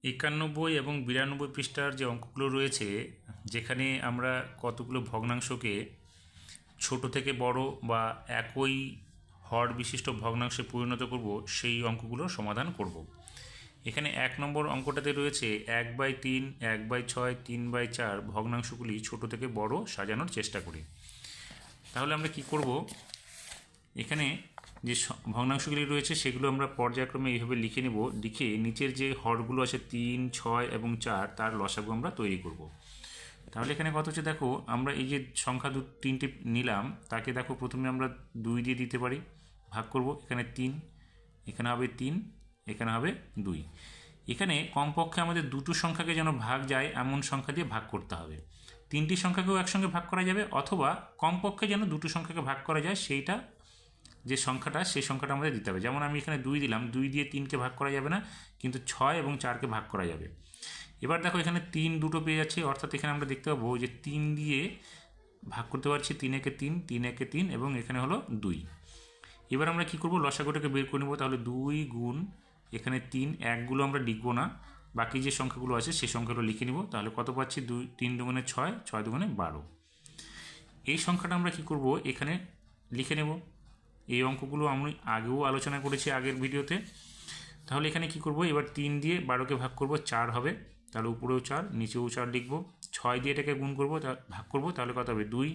91 এবং 92 পৃষ্ঠার যে অঙ্কগুলো রয়েছে, যেখানে আমরা কতগুলো ভগ্নাংশকে ছোট থেকে বড় বা একই হর বিশিষ্ট ভগ্নাংশে পরিণত করব, সেই অঙ্কগুলো সমাধান করব। এখানে 1 নম্বর অঙ্কটাতে রয়েছে 1/3, 1/6, 3/4 ভগ্নাংশগুলি ছোট থেকে বড় সাজানোর চেষ্টা করি। তাহলে আমরা কি করব, এখানে যে ভগ্নাংশগুলি রয়েছে সেগুলো আমরা পর্যায়ক্রমে এইভাবে লিখে নেব। লিখে নিচের যে হরগুলো আছে 3, 6 এবং 4, তার লসাগু আমরা তৈরি করব। তাহলে এখানে কত হচ্ছে দেখো, আমরা এই যে সংখ্যা তিনটে নিলাম, তাকে দেখো প্রথমে আমরা 2 দিয়ে দিতে পারি, ভাগ করব। এখানে 3, এখানে হবে 3, এখানে হবে 2। এখানে কমপক্ষে আমাদের দুটো সংখ্যাকে যেন ভাগ যায় এমন সংখ্যা দিয়ে ভাগ করতে হবে। তিনটি সংখ্যাকেও একসঙ্গে ভাগ করা যাবে, অথবা কমপক্ষে যেন দুটো সংখ্যাকে ভাগ করা যায় সেইটা যে সংখ্যাটা, সেই সংখ্যাটা আমাদের দিতে হবে। যেমন আমি এখানে 2 দিলাম, 2 দিয়ে 3কে ভাগ করা যাবে না, কিন্তু 6 এবং 4কে ভাগ করা যাবে। এবার দেখো এখানে 3 দুটো পেয়ে যাচ্ছে, অর্থাৎ এখানে আমরা দেখতে পাবো যে 3 দিয়ে ভাগ করতে পারছি, 3 একে 3, 3 একে 3, এবং এখানে হলো 2। এবার আমরা কী করবো, লসাগুটাকে বের করে নেবো। তাহলে 2 গুণ এখানে 3, একগুলো আমরা লিখবো না, বাকি যে সংখ্যাগুলো আছে সেই সংখ্যাগুলো লিখে নিব। তাহলে কত পাচ্ছি, 2, 3 দুগুণে 6, 6 দুগুণে 12। এই সংখ্যাটা আমরা কি করব, এখানে লিখে নেব। এই অঙ্কগুলো আমি আগেও আলোচনা করেছি আগের ভিডিওতে। তাহলে এখানে কি করব, এবার 3 দিয়ে 12কে ভাগ করব, 4 হবে। তাহলে উপরেও 4, নিচেও 4 লিখব। 6 দিয়ে এটাকে গুণ করব, ভাগ করব, তাহলে কত হবে 2।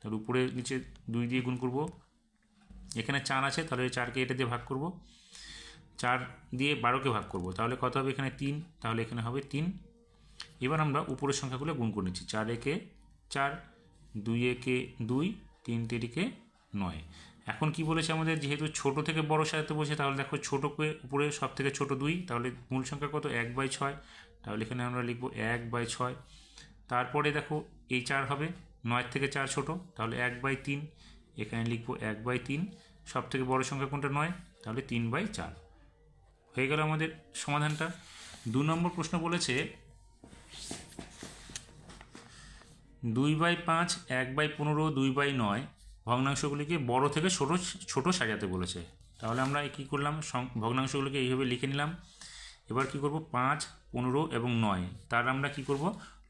তাহলে উপরে নিচে 2 দিয়ে গুণ করব। এখানে 4 আছে, তাহলে 4কে এটা দিয়ে ভাগ করব। 4 দিয়ে 12কে ভাগ করব, তাহলে কত হবে এখানে 3, তাহলে এখানে হবে 3। এবার আমরা উপরের সংখ্যাগুলো গুণ করে নিচ্ছি। 4 একে 4, 2 একে 2, 3 তেরিকে 9। এখন কি বলেছে আমাদের, যেহেতু ছোট থেকে বড় সাজাতে বলছে, তাহলে দেখো ছোটোকে উপরে সব থেকে ছোট 2, তাহলে মূল সংখ্যা কত, 1/6। তাহলে এখানে আমরা লিখব 1/6। তারপরে দেখো এই 4 হবে, 9 থেকে 4 ছোট, তাহলে 1/3। এখানে লিখব 1/3। সব থেকে বড় সংখ্যা কোনটা, 9, তাহলে 3/4 হয়ে গেল আমাদের সমাধানটা। 2 নম্বর প্রশ্ন বলেছে 2/5, 1/15, 2/9 ভগ্নাংশগুলিকে বড় থেকে ছোট ছোট সাজাতে বলেছে। তাহলে আমরা কী করলাম, ভগ্নাংশগুলিকে এইভাবে লিখে নিলাম। এবার কি করব, 5, 15 এবং 9, তার আমরা কি করব,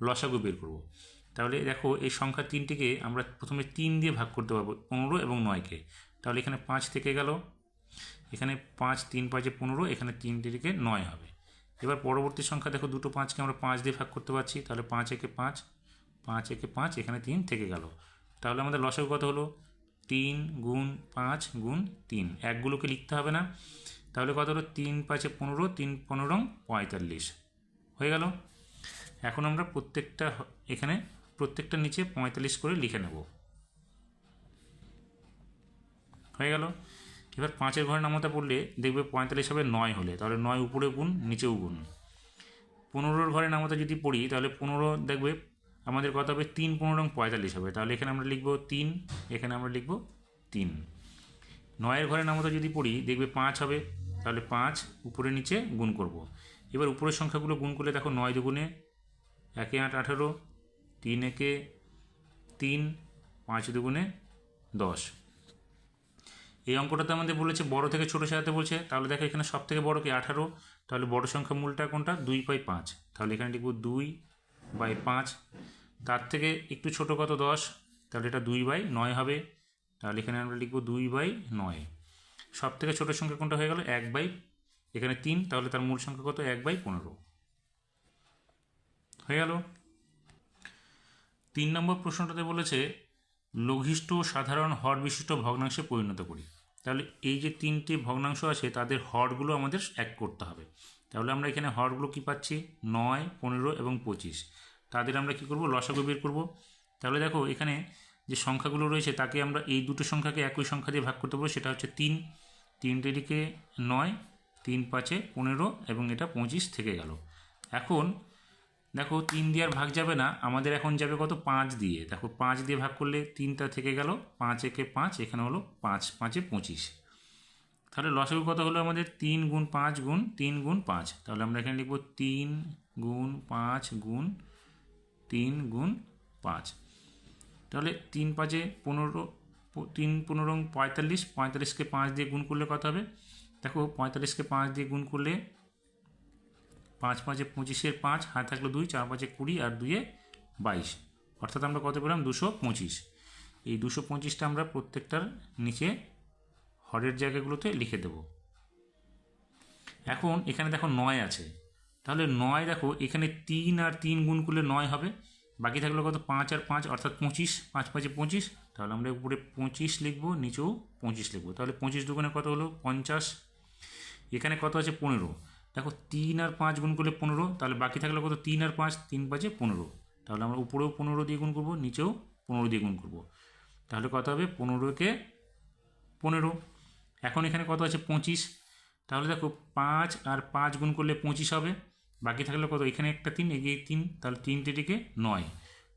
লসাগু বের করব। তাহলে দেখো এই সংখ্যা তিনটিকে আমরা প্রথমে 3 দিয়ে ভাগ করতে পারবো, 15 এবং 9কে। তাহলে এখানে 5 থেকে গেল, এখানে 5, 3 5 15, এখানে 3 থেকে 9 হবে। এবার পরবর্তী সংখ্যা দেখো, দুটো 5কে আমরা 5 দিয়ে ভাগ করতে পারছি, তাহলে 5 একে 5, 5 একে 5, এখানে 3 থেকে গেল। তাহলে আমাদের লসাগু কত হলো, 3 গুণ 5 গুণ 3, একগুলোকে লিখতে হবে না। তাহলে কত হলো, 3 5 15, 3 15 45 হয়ে গেল। এখন আমরা প্রত্যেকটা এখানে প্রত্যেকটা নিচে 45 করে লিখে নেব। হয়ে গেল। এবার 5-এর ঘরের নামতা পড়লে দেখবে 45 হবে 9 হলে, তাহলে 9 উপরে গুণ, নিচেও গুণ। 15-র ঘরের নামতা যদি পড়ি, তাহলে 15 দেখবে আমাদের কত হবে, 3 15 45 হবে। তাহলে এখানে আমরা লিখব 3, এখানে আমরা লিখব 3। 9-এর ঘরের নামতা যদি পড়ি, দেখবে 5 হবে, তাহলে 5 উপরে নিচে গুণ করব। এবার উপরের সংখ্যাগুলো গুণ করলে দেখো, 9 দুগুণে 1 8 18, 3 একে 3, 5 দুগুণে 10। এই অঙ্কটাতে আমাদের বলেছে বড় থেকে ছোট সাজাতে বলছে। তাহলে দেখো এখানে সব থেকে বড় কি, 18, তাহলে বড় সংখ্যা মূলটা কোনটা, 2/5। তাহলে এখানে লিখব 2/5। তার থেকে একটু ছোট কত, 10, তাহলে এটা 2/9 হবে। তাহলে এখানে আমরা লিখব 2/9। সব থেকে ছোট সংখ্যা কোনটা হয়ে গেল, এখানে 3, তাহলে তার মূল সংখ্যা কত, 1/15 হয়ে গেল। 3 নম্বর প্রশ্নটাতে বলেছে লঘিষ্ঠ সাধারণ হর বিশিষ্ট ভগ্নাংশে পরিণত করি। তাহলে এই যে 3টি ভগ্নাংশ আছে, তাদের হরগুলো আমাদের এক করতে হবে। তাহলে আমরা এখানে হরগুলো কি পাচ্ছি, 9, 15 এবং 25, তাদের আমরা কি করব, লসাগু বের করব। তাহলে দেখো এখানে যে সংখ্যাগুলো রয়েছে, তাকে আমরা এই দুটো সংখ্যাকে একই সংখ্যা দিয়ে ভাগ করতে পারবো, সেটা হচ্ছে 3, 3 এদিকে 9, 3 5 15 এবং এটা 25 থেকে গেল। এখন দেখো 3 দিয়ে আর ভাগ যাবে না, আমাদের এখন যাবে কত, 5 দিয়ে। দেখো 5 দিয়ে ভাগ করলে 3টা থেকে গেল, 5 একে 5, এখানে হলো 5 5 25। তাহলে লসাগু কত হলো আমাদের, 3 গুণ 5 গুণ 3 গুণ 5। তাহলে আমরা এখানে লিখব 3 গুণ 5 গুণ 3 গুণ 5। তাহলে 3 5 15, 3 15 45, 45কে 5 দিয়ে গুণ করলে কত হবে, দেখো 45কে 5 দিয়ে গুণ করলে 5 5 25 5, হাতে থাকলো 2, 4 5 20 আর 2 22, অর্থাৎ আমরা কত পেলাম 225। এই 225টা আমরা প্রত্যেকটার নিচে হরের জায়গাগুলোতে লিখে দেব। এখন এখানে দেখো 9 আছে, তাহলে 9 দেখো এখানে 3 আর 3 গুণ করলে 9 হবে, বাকি থাকলো কত 5 আর 5 অর্থাৎ 25, 5 5 25, তাহলে আমরা উপরে 25 লিখবো, নিচেও 25 লিখবো, তাহলে 25 দুগুণে কত হলো 50। এখানে কত আছে 15, দেখো 3 আর 5 গুণ করলে 15, তাহলে বাকি থাকলো কত 3 আর 5, 3 5 15, তাহলে আমরা উপরেও 15 দিয়ে গুণ করবো, নিচেও 15 দিয়ে গুণ করবো, তাহলে কত হবে 15 × 15। এখন এখানে কত আছে 25, তাহলে দেখো 5 আর 5 গুণ করলে 25 হবে, বাকি থাকলে কত এখানে একটা 3, এগিয়ে 3, তাহলে 3 3 9,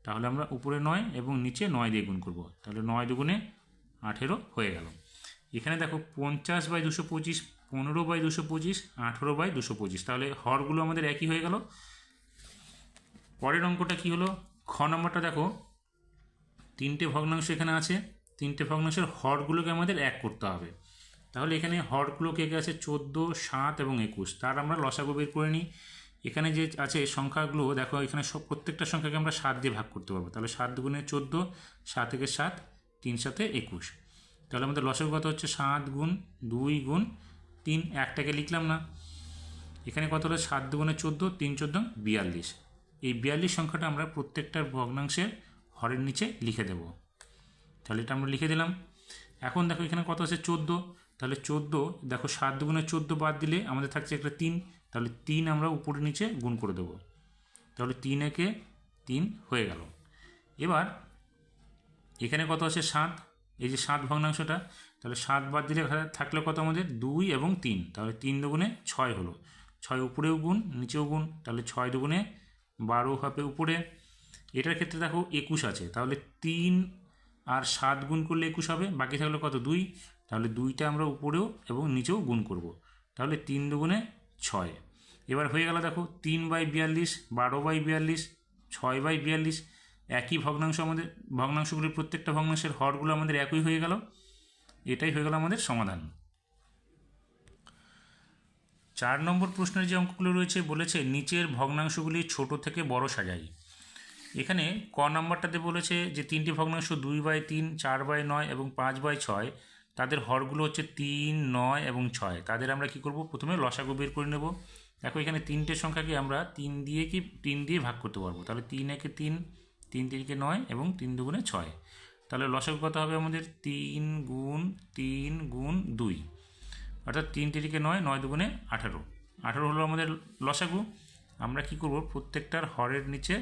তাহলে আমরা উপরে 9 এবং নিচে 9 দিয়ে গুণ করব, তাহলে 9 দুগুণে 18 হয়ে গেল। এখানে দেখো 50/225, 15/225, 18/225, তাহলে হরগুলো আমাদের একই হয়ে গেল। পরের অঙ্কটা কি হলো, খ নম্বরটা দেখো, 3টে ভগ্নাংশ এখানে আছে, 3টে ভগ্নাংশের হরগুলোকে আমাদের এক করতে হবে। তাহলে এখানে হরগুলো কে কে আছে 14, 7 এবং 21, তার আমরা লসাগু বের করে নিই। এখানে যে আছে সংখ্যাগুলো দেখো, এখানে সব প্রত্যেকটা সংখ্যাকে আমরা 7 দিয়ে ভাগ করতে পারবো, তাহলে 7 দুগুণে 14, 7 × 7, 3 7 21, তাহলে আমাদের লসাগু কত হচ্ছে 7 গুণ 2 গুণ 3, একটাকে লিখলাম না। এখানে কত হলো 7 দুগুণে 14, 3 14 42, এই 42 সংখ্যাটা আমরা প্রত্যেকটার ভগ্নাংশের হরের নিচে লিখে দেব, তাহলে এটা আমরা লিখে দিলাম। এখন দেখো এখানে কত আছে 14, তাহলে 14 দেখো 7 দুগুণে 14 বাদ দিলে আমাদের থাকছে একটা 3, তাহলে 3 আমরা উপরে নিচে গুণ করে দেবো, তাহলে 3 একে 3 হয়ে গেল। এবার এখানে কত আছে 7, এই যে 7 ভগ্নাংশটা, তাহলে 7 বাদ দিলে থাকলে কত আমাদের 2 এবং 3, তাহলে 3 দুগুণে 6 হলো, 6 উপরেও গুণ নিচেও গুণ, তাহলে 6 দুগুণে 12 হবে উপরে। এটার ক্ষেত্রে দেখো 21 আছে, তাহলে 3 আর 7 গুণ করলে 21 হবে, বাকি থাকলো কত 2, তাহলে 2টা আমরা উপরেও এবং নিচেও গুণ করব, তাহলে 3 দুগুণে 6। এবার হয়ে গেল দেখো 3/42, 12/42, 6/42, একই ভগ্নাংশ, আমাদের ভগ্নাংশগুলির প্রত্যেকটা ভগ্নাংশের হরগুলো আমাদের একই হয়ে গেল। এটাই হয়ে গেল আমাদের সমাধান। 4 নম্বর প্রশ্নের যে অঙ্কগুলো রয়েছে, বলেছে নিচের ভগ্নাংশগুলি ছোট থেকে বড় সাজাই। এখানে ক নাম্বারটাতে বলেছে যে 3টি ভগ্নাংশ 2/3, 4/9 এবং 5/6, তাদের হরগুলো হচ্ছে 3, 9 এবং 6, তাদের আমরা কি করব, প্রথমে লসাগু বের করে নেব। দেখো এখানে 3টে সংখ্যাকে আমরা 3 দিয়ে ভাগ করতে পারবো, তাহলে 3 একে 3, 3 3 9 এবং 3 দুগুণে 6, তাহলে লসাগু কত হবে আমাদের 3 গুণ 3 গুণ 2, অর্থাৎ 3 3 9, 9 দুগুণে 18, 18 হলো আমাদের লসাগু। আমরা কি করব, প্রত্যেকটার হরের নিচে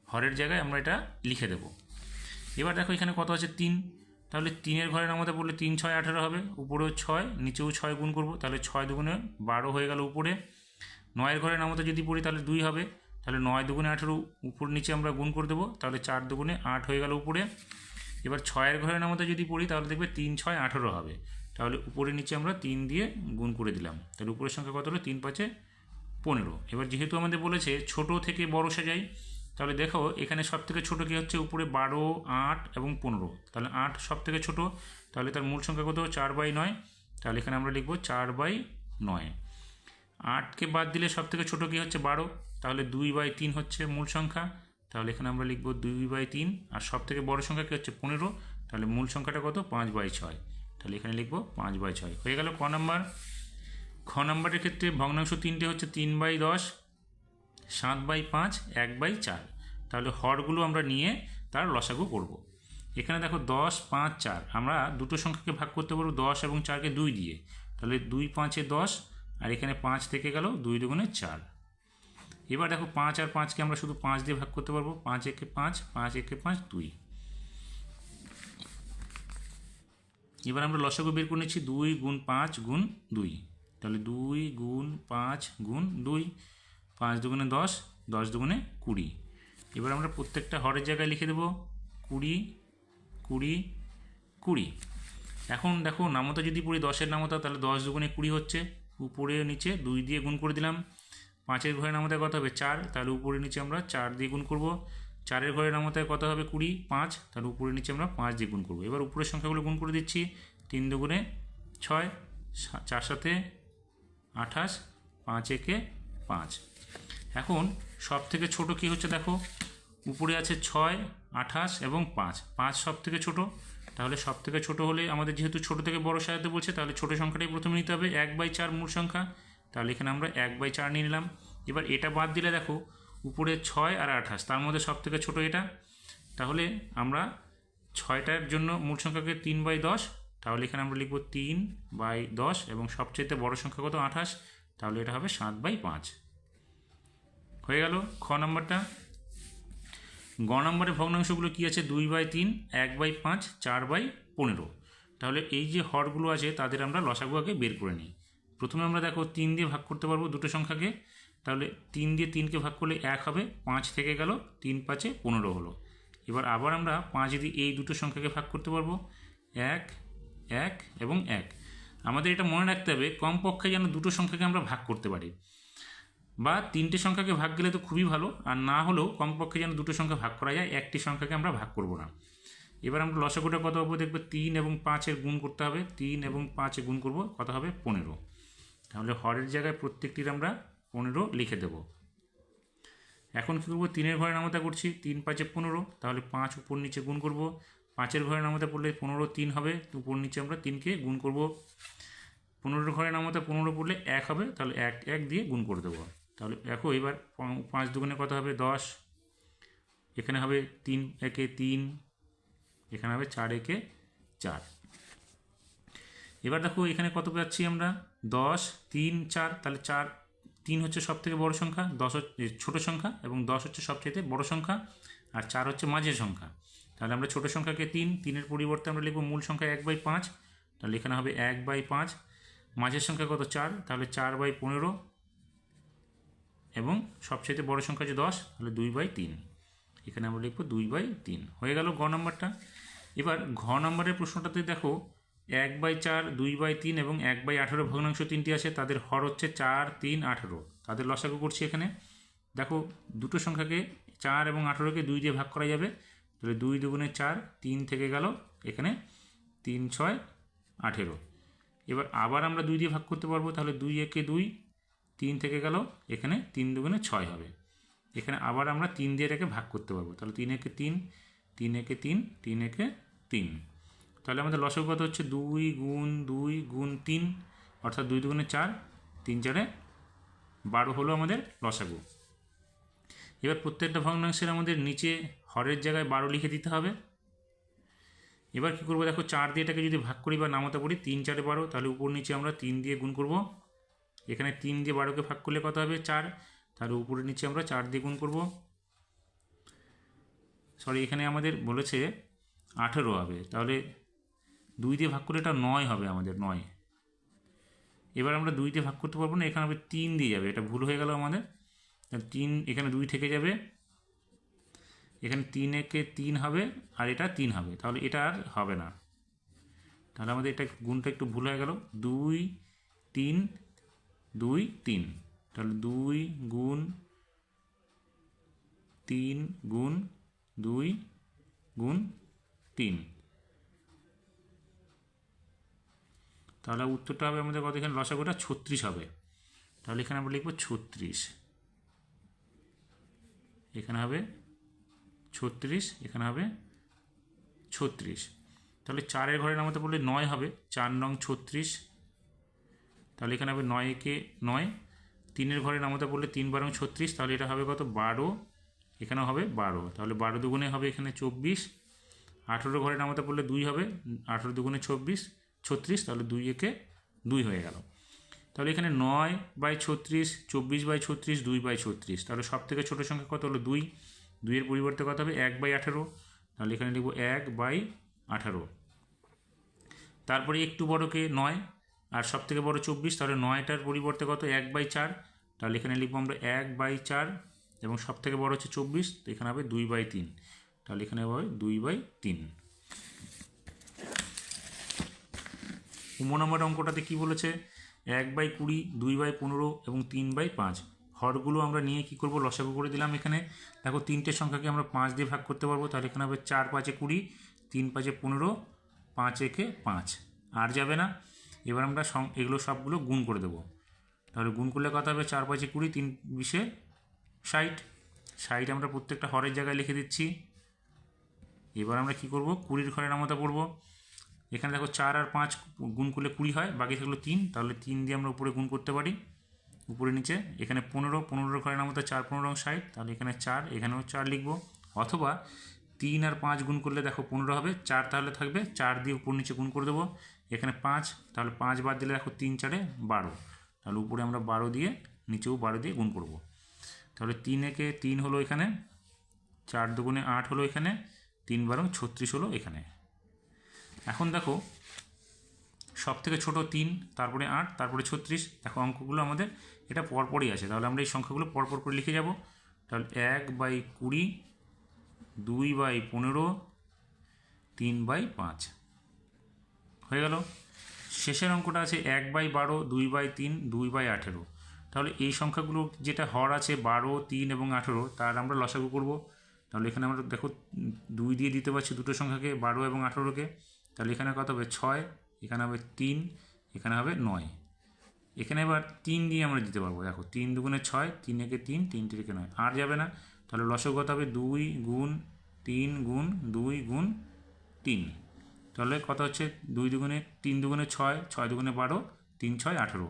হরের জায়গায় আমরা এটা লিখে দেব। এবার দেখো এখানে কত আছে 3, তাহলে 3-এর ঘরের নামতে পড়লে 3 6 18 হবে, উপরেও 6, নিচেও 6 গুণ করব, তাহলে 6 দুগুণে 12 হয়ে গেল উপরে। 9-এর ঘরের নামতে যদি পড়ি তাহলে 2 হবে, তাহলে 9 দুগুণে 18 উপর নিচে আমরা গুণ করে দেবো, তাহলে 4 দুগুণে 8 হয়ে গেল উপরে। এবার 6-এর ঘরের নামতে যদি পড়ি তাহলে দেখবে 3 6 18 হবে, তাহলে উপরে নিচে আমরা 3 দিয়ে গুণ করে দিলাম, তাহলে উপরের সংখ্যা কত হলো 3 5 15। এবার যেহেতু আমাদের বলেছে ছোট থেকে বড় সাজাই, তাহলে দেখো এখানে সব থেকে ছোটো কী হচ্ছে, উপরে 12, 8 এবং 15, তাহলে 8 সব থেকে ছোটো, তাহলে তার মূল সংখ্যা কত 4/9, তাহলে এখানে আমরা লিখব 4/9। 8কে বাদ দিলে সব থেকে ছোটো কী হচ্ছে 12, তাহলে 2/3 হচ্ছে মূল সংখ্যা, তাহলে এখানে আমরা লিখব 2/3, আর সব থেকে বড় সংখ্যা কী হচ্ছে 15, তাহলে মূল সংখ্যাটা কত 5/6, তাহলে এখানে লিখব 5/6 হয়ে গেল ক নাম্বার। খ নাম্বারের ক্ষেত্রে ভগ্নাংশ 3টে হচ্ছে 3/10, 7/5, 1/4, তাহলে হরগুলো আমরা নিয়ে তার লসাগু করব। এখানে দেখো 10 5 4, আমরা দুটো সংখ্যাকে ভাগ করতে পারবো 10 এবং 4কে 2 দিয়ে, তাহলে 2 5 10, আর এখানে 5 থেকে গেল 2 দুগুণে 4। এবার দেখো 5 আর 5কে আমরা শুধু 5 দিয়ে ভাগ করতে পারবো, 5 একে 5, 5 একে 5 2। এবার আমরা লসাগু বের করে নিচ্ছি 2 গুণ 5 গুণ 2, তাহলে 2 গুণ 5 গুণ 2, 5 দুগুণে 10, 10 দুগুণে 20। এবার আমরা প্রত্যেকটা হরের জায়গায় লিখে দেবো 20 20 20। এখন দেখো নামতা যদি পড়ি 10-এর নামতা, তাহলে 10 দুগুণে 20 হচ্ছে, উপরে নিচে 2 দিয়ে গুণ করে দিলাম। 5-এর ঘরের নামতায় কত হবে 4, তাহলে উপরে নিচে আমরা 4 দিয়ে গুণ করব। 4-এর ঘরের নামতায় কত হবে 20, 5, তাহলে উপরে নিচে আমরা 5 দিয়ে গুণ করব। এবার উপরের সংখ্যাগুলো গুণ করে দিচ্ছি, 3 দুগুণে 6, 4 7 28, 5 একে 5। এখন সব থেকে ছোটো কী হচ্ছে দেখো, উপরে আছে 6, 28 এবং 5, 5 সব থেকে ছোটো। তাহলে সব থেকে ছোটো হলে আমাদের যেহেতু ছোটো থেকে বড় সাজাতে বলছে, তাহলে ছোটো সংখ্যাটাই প্রথমে নিতে হবে, 1/4 মূল সংখ্যা। তাহলে এখানে আমরা 1/4 নিয়ে নিলাম। এবার এটা বাদ দিলে দেখো উপরে 6 আর 28, তার মধ্যে সব থেকে ছোটো এটা। তাহলে আমরা 6টার জন্য মূল সংখ্যাকে 3/10, তাহলে এখানে আমরা লিখব 3/10 এবং সবচেয়ে বড় সংখ্যা কত 28, তাহলে এটা হবে 7/5। হয়ে গেল খ নম্বরটা। গ নম্বরের ভগ্নাংশগুলো কী আছে, 2/3, 1/5, 4/15। তাহলে এই যে হরগুলো আছে তাদের আমরা লসাগু আগে বের করে নিই। প্রথমে আমরা দেখো 3 দিয়ে ভাগ করতে পারবো দুটো সংখ্যাকে, তাহলে 3 দিয়ে 3কে ভাগ করলে 1 হবে, 5 থেকে গেল, 3 5 15 হলো। এবার আবার আমরা 5 দিয়ে এই দুটো সংখ্যাকে ভাগ করতে পারবো, 1, 1 এবং 1। আমাদের এটা মনে রাখতে হবে কমপক্ষে যেন দুটো সংখ্যাকে আমরা ভাগ করতে পারি, বা 3টে সংখ্যাকে ভাগ গেলে তো খুবই ভালো, আর না হলেও কমপক্ষে যেন দুটো সংখ্যা ভাগ করা যায়, একটি সংখ্যাকে আমরা ভাগ করব না। এবার আমরা লসাগুটা কত পাবো দেখবো, 3 এবং 5-এর গুণ করতে হবে, 3 এবং 5-এ গুণ করব, কত হবে 15। তাহলে হরের জায়গায় প্রত্যেকটির আমরা 15 লিখে দেব। এখন কী করবো, 3-এর ঘরে নামতা করছি, 3 5 15, তাহলে 5 উপর নিচে গুণ করব। 5-এর ঘরে নামতা পড়লে 15 3 হবে, উপর নিচে আমরা 3কে গুণ করব। 15-এর ঘরে নামতা 15 পড়লে 1 হবে, তাহলে 1 1 দিয়ে গুণ করে দেবো। তাহলে দেখো এবার 5 দুগুণে কত হবে 10, এখানে হবে 3 একে 3, এখানে হবে 4 একে 4। এবার দেখো এখানে কত পাচ্ছি আমরা, 10 3 4, তাহলে 3 হচ্ছে সব থেকে বড় সংখ্যা, 10 হচ্ছে ছোটো সংখ্যা, এবং 10 হচ্ছে সবচেয়ে বড় সংখ্যা, আর 4 হচ্ছে মাঝের সংখ্যা। তাহলে আমরা ছোটো সংখ্যাকে 3-এর পরিবর্তে আমরা লিখব মূল সংখ্যা 1/5, তাহলে এখানে হবে 1/5। মাঝের সংখ্যা কত 4, তাহলে 4/15, এবং সবচেয়ে বড় সংখ্যা যে 10, তাহলে 2/3, এখানে আমরা লিখব 2/3। হয়ে গেল গ নম্বরটা। এবার ঘ নম্বরের প্রশ্নটাতে দেখো 1/4, 2/3 এবং 1/18 ভগ্নাংশ তিনটি আছে, তাদের হর হচ্ছে 4, 3, 18। তাদের লসাগু করছি এখানে। দেখো দুটো সংখ্যাকে 4 এবং 18কে 2 দিয়ে ভাগ করা যাবে, তাহলে 2 দুগুণে 4, 3 থেকে গেল, এখানে 3 6 18। এবার আবার আমরা 2 দিয়ে ভাগ করতে পারবো, তাহলে 2 একে 2, 3 থেকে গেল, এখানে 3 দুগুণে 6 হবে। এখানে আবার আমরা 3 দিয়ে এটাকে ভাগ করতে পারবো, তাহলে 3 একে 3, 3 একে 3, 3 একে 3। তাহলে আমাদের লসাগু কত হচ্ছে 2 গুণ 2 গুণ 3, অর্থাৎ 2 দুগুণে 4, 3 4 12 হলো আমাদের লসাগু। এবার প্রত্যেকটা ভগ্নাংশের আমাদের নিচে হরের জায়গায় 12 লিখে দিতে হবে। এবার কী করবো দেখো, 4 দিয়ে এটাকে যদি ভাগ করি বা নামতা পড়ি, 3 4 12, তাহলে উপর নিচে আমরা 3 দিয়ে গুণ করব। এখানে 3 দিয়ে 12কে ভাগ করলে কত হবে 4, তাহলে উপরে নিচে আমরা 4 দিয়ে গুণ করব। সরি, এখানে আমাদের বলেছে 18 হবে, তাহলে 2 দিয়ে ভাগ করলে এটা 9 হবে আমাদের, 9। এবার আমরা 2 দিয়ে ভাগ করতে পারবো না, এখানে হবে 3 দিয়ে যাবে, এটা ভুল হয়ে গেল আমাদের। 3, এখানে 2 থেকে যাবে, এখানে 3 একে 3 হবে, আর এটা 3 হবে, তাহলে এটা আর হবে না। তাহলে আমাদের এটা গুণটা একটু ভুল হয়ে গেল, 2 3 2 3, তাহলে 2 গুণ 3 গুণ 2 গুণ 3, তাহলে উত্তরটা হবে আমাদের কত, এখানে লসাগুটা 36 হবে। তাহলে এখানে আমরা লিখব 36, এখানে হবে 36, এখানে হবে 36। তাহলে 4-এর ঘরে নামাতে বললে 9 হবে, 4 নং 36, তাহলে এখানে হবে 9 একে 9। 3-এর ঘরে নামাতে বললে 3 12 36, তাহলে এটা হবে কত 12, এখানেও হবে 12, তাহলে 12 দুগুণে হবে এখানে 24। 18 ঘরে নামাতে পড়লে 2 হবে, 18 দুগুণে 36, তাহলে 2 একে 2 হয়ে গেল। তাহলে এখানে 9/36, 24/36, 2/36, তাহলে সব থেকে ছোটো সংখ্যা কত হলো 2, 2-এর পরিবর্তে কত হবে 1/18, তাহলে এখানে লিখব 1/18। তারপরে একটু বড়কে 9, আর সব থেকে বড় 24, তাহলে 9টার পরিবর্তে কত 1/4, তাহলে এখানে লিখব আমরা 1/4, এবং সব থেকে বড় হচ্ছে 24, তো এখানে হবে 2/3, তাহলে এখানে হবে 2/3। নম্বর অঙ্কটাতে কি বলেছে, 1/20, 2/15 এবং 3/5 হরগুলো আমরা নিয়ে কি করব, লসাগু করে দিলাম। এখানে দেখো 3টে সংখ্যাকে আমরা 5 দিয়ে ভাগ করতে পারবো, তাহলে এখানে হবে 4 5 20, 3 5 15, 5 একে 5, আর যাবে না। এবার আমরা এগুলো সবগুলো গুণ করে দেবো, তাহলে গুণ করলে কত হবে 4 5 20, 3 20 60 আমরা প্রত্যেকটা হরের জায়গায় লিখে দিচ্ছি। এবার আমরা কি করব, 20 ঘরের নামতা পড়ব। এখানে দেখো 4 আর 5 গুণ করলে 20 হয়, বাকি থাকলো 3, তাহলে 3 দিয়ে আমরা উপরে গুণ করতে পারি, উপরে নিচে। এখানে 15 ঘরের নামতা 4 15 60, তাহলে এখানে 4, এখানেও 4 লিখব। অথবা 3 আর 5 গুণ করলে দেখো 15 হবে, 4 তাহলে থাকবে, 4 দিয়ে উপর নিচে গুণ করে দেবো। এখানে 5, তাহলে 5 বাদ দিলে দেখো 3 4 12, তাহলে উপরে আমরা 12 দিয়ে, নিচেও 12 দিয়ে গুণ করব। তাহলে 3 একে 3 হলো এখানে, 4 দুগুণে 8 হলো এখানে, 3 12 36 হলো এখানে। এখন দেখো সব থেকে ছোটো 3, তারপরে 8, তারপরে 36। দেখো অঙ্কগুলো আমাদের এটা পরপরই আছে, তাহলে আমরা এই সংখ্যাগুলো পরপর করে লিখে যাব। তাহলে 1/20, 2/15, 3/5 হয়ে গেল। শেষের অঙ্কটা আছে 1/12, 2/3, 2/18। তাহলে এই সংখ্যাগুলো যেটা হর আছে 12, 3 এবং 18, তার আমরা লসাগু করব। তাহলে এখানে আমরা দেখো 2 দিয়ে দিতে পারছি দুটো সংখ্যাকে, 12 এবং 18কে। তাহলে এখানে কত হবে 6, এখানে হবে 3, এখানে হবে 9। এখানে এবার 3 দিয়ে আমরা দিতে পারবো। দেখো 3 দুগুণে 6, 3 একে 3, 3 3 9, আর যাবে না। তাহলে লসাগু কত হবে 2 গুণ 3 গুণ 2 গুণ 3। তাহলে কত হচ্ছে 2 দুগুণে 3 দুগুণে 6, 6 দুগুণে 12, 3 6 18।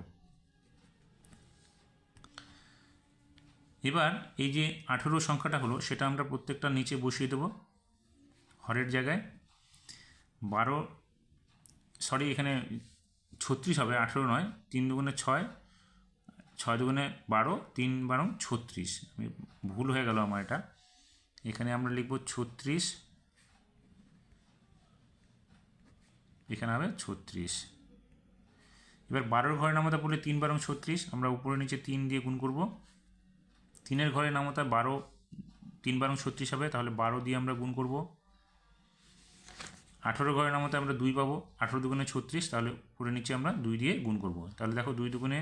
এবার এই যে 18 সংখ্যাটা হলো, সেটা আমরা প্রত্যেকটা নিচে বসিয়ে দেবো হরের জায়গায়। 12, সরি এখানে 36 হবে, 18 নয়। 3 দুগুণে 6, 6 দুগুণে 12, 3 12 36। আমি ভুল হয়ে গেল আমার এটা, এখানে আমরা লিখব 36, এখানে হবে 36। এবার 12 ঘরের নামতা পড়লে 3 12 36, আমরা উপরে নিচে 3 দিয়ে গুণ করব। 3 ঘরের নামতা 12, 3 12 36 হবে, তাহলে 12 দিয়ে আমরা গুণ করব। 18 ঘরের নামতা আমরা 2 পাবো, 18 দুগুণে 36, তাহলে উপরে নিচে আমরা 2 দিয়ে গুণ করব। তাহলে দেখো 2 দুগুণে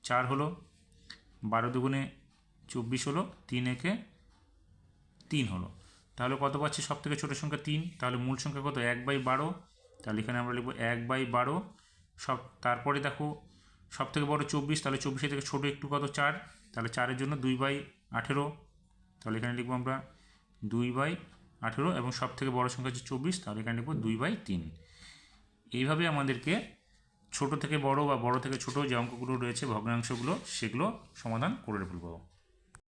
4 হলো, 12 দুগুণে 24 হলো, 3 একে 3 হলো। তাহলে কত পাচ্ছি সব থেকে ছোটো সংখ্যা 3, তাহলে মূল সংখ্যা কত 1/12, তাহলে এখানে আমরা লিখব 1/12। সব তারপরে দেখো সব থেকে বড় 24, তাহলে 24 থেকে ছোটো একটু কত 4, তাহলে 4-এর জন্য 2/18, তাহলে এখানে লিখবো আমরা 2/18, এবং সব থেকে বড় সংখ্যা হচ্ছে 24, তাহলে এখানে লিখবো 2/3। এইভাবে আমাদেরকে ছোট থেকে বড় বা বড় থেকে ছোট যে অঙ্কগুলো রয়েছে ভগ্নাংশগুলো, সেগুলো সমাধান করে ফেলবো।